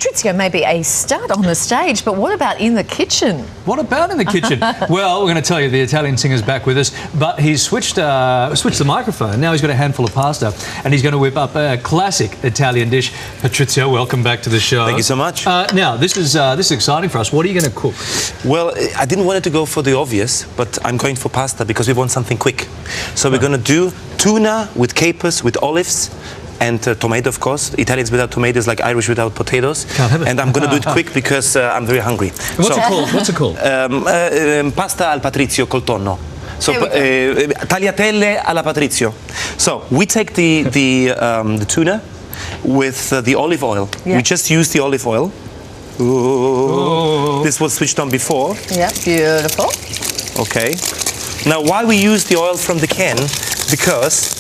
Patrizio may be a stud on the stage, but what about in the kitchen? What about in the kitchen? Well, we're going to tell you the Italian singer's back with us, but he's switched the microphone. Now he's got a handful of pasta, and he's going to whip up a classic Italian dish. Patrizio, welcome back to the show. Thank you so much. Now, this is exciting for us. What are you going to cook? Well, I didn't want it to go for the obvious, but I'm going for pasta because we want something quick. So we're going to do tuna with capers, with olives, and tomato, of course. Italians without tomatoes, like Irish without potatoes. Can't have it. And I'm going to do it quick because I'm very hungry. What's it called? Pasta al Patrizio col tonno. So tagliatelle alla Patrizio. So we take the tuna with the olive oil. Yeah. We just use the olive oil. Ooh. This was switched on before. Yeah, beautiful. Okay. Now, why we use the oil from the can? Because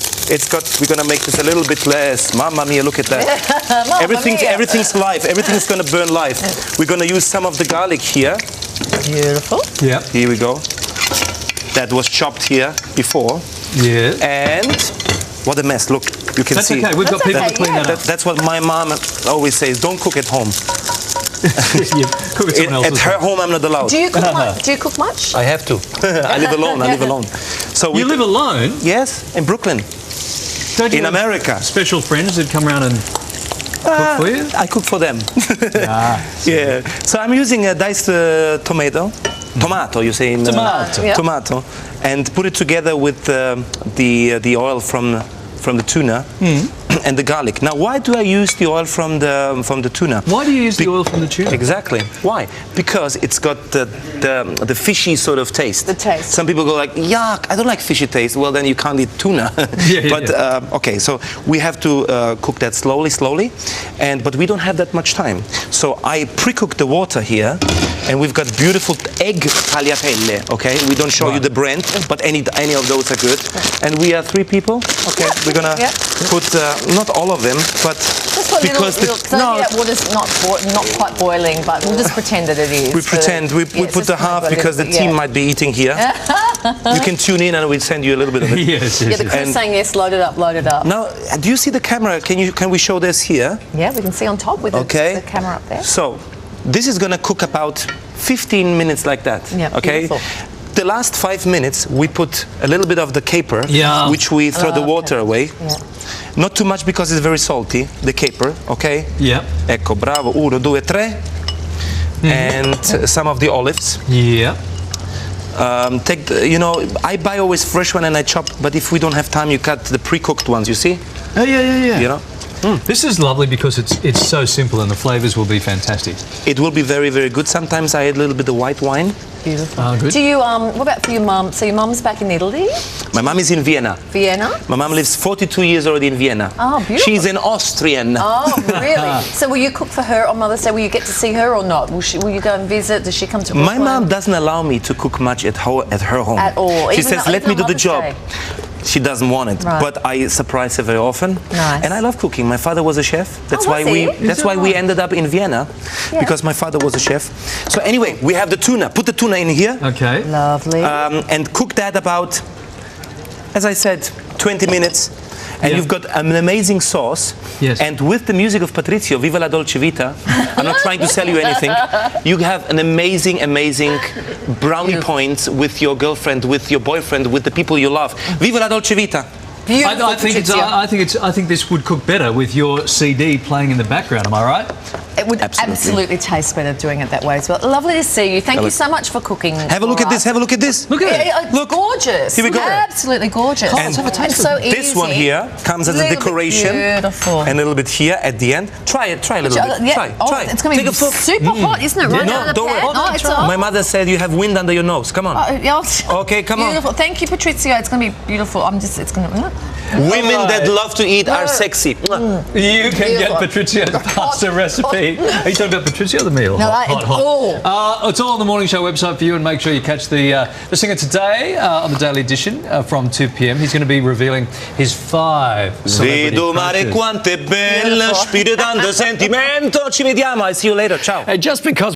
we're gonna make this a little bit less. Mamma mia, look at that. Everything's live. Everything's gonna burn live. We're gonna use some of the garlic here. Beautiful. Yeah. Here we go. That was chopped here before. Yeah. And what a mess. Look, you can see. That's okay. We've got people to clean that up. That's what my mom always says. Don't cook at home. Cook at her home, I'm not allowed. Do you cook much? Do you cook much? I have to. I live alone. I live alone. So you live alone? Yes, in Brooklyn. In America. Special friends that come around and cook for you? I cook for them. Yeah. So I'm using a diced tomato, you say in tomato, and put it together with the oil from the tuna and the garlic. Now, why do I use the oil from the tuna? Why do you use the oil from the tuna? Exactly. Why? Because it's got the fishy sort of taste. The taste. Some people go like, yuck, I don't like fishy taste. Well, then you can't eat tuna. Okay, so we have to cook that slowly, but we don't have that much time. So I pre-cook the water here, and we've got beautiful egg tagliatelle. Okay, we don't show you the brand, but any of those are good. And we are 3 people. Okay, we're gonna put not all of them, but because the water's not quite boiling, but we'll just pretend that it is. We pretend we put the half because the team might be eating here. You can tune in and we'll send you a little bit of it. Yes. The crew's saying yes, load it up, load it up. Now, do you see the camera? Can we show this here? Yeah, we can see on top with the camera up there. So, this is gonna cook about 15 minutes like that. Yeah, okay. Beautiful. The last 5 minutes, we put a little bit of the caper, which we throw the water away. Yeah. Not too much because it's very salty, the caper, okay? Yeah. Ecco, bravo. 1, 2, 3. And some of the olives. Yeah. I buy always fresh one and I chop, but if we don't have time, you cut the pre-cooked ones, you see? Oh, yeah. You know? This is lovely because it's so simple and the flavors will be fantastic. It will be very, very good. Sometimes I add a little bit of white wine. Beautiful. Oh, good. Do you, what about for your mum? So your mum's back in Italy? My mum is in Vienna. Vienna? My mum lives 42 years already in Vienna. Oh, beautiful. She's an Austrian. Oh, really? So will you cook for her on Mother's Day? Will you get to see her or not? Will you go and visit? Does she come to Brooklyn? My mum doesn't allow me to cook much at her home. At all? She says, let me do the job. Day. She doesn't want it, but I surprise her very often. Nice. And I love cooking. My father was a chef. That's why we ended up in Vienna, because my father was a chef. So anyway, we have the tuna. Put the tuna in here. Okay. Lovely. And cook that about, as I said, 20 minutes. And you've got an amazing sauce. Yes. And with the music of Patrizio, Viva La Dolce Vita, I'm not trying to sell you anything, you have an amazing brownie points with your girlfriend, with your boyfriend, with the people you love. Viva La Dolce Vita. I think this would cook better with your CD playing in the background. Am I right? It would absolutely taste better doing it that way as well. Lovely to see you. Thank you so much for cooking. Have a look at this. Have a look at this. Look at it. Look, gorgeous. Here we go. Absolutely gorgeous. And so easy. This one here comes as a decoration. Beautiful. And a little bit here at the end. Try it. Try a little bit. Try. It's going to be super hot, isn't it? Right out of the pan. It's My mother said you have wind under your nose. Come on. Okay, come on. Beautiful. Thank you, Patrizio. It's going to be beautiful. It's going to. Women that love to eat are sexy. You can get Patrizio's pasta recipe. Are you talking about Patrizio or the meal? No, it's all on the Morning Show website for you, and make sure you catch the singer today on the Daily Edition from 2 p.m. He's going to be revealing his 5 celebrity Vedo mare quanto è bella, spirito tanto sentimento. Ci vediamo. I see you later. Ciao. Just because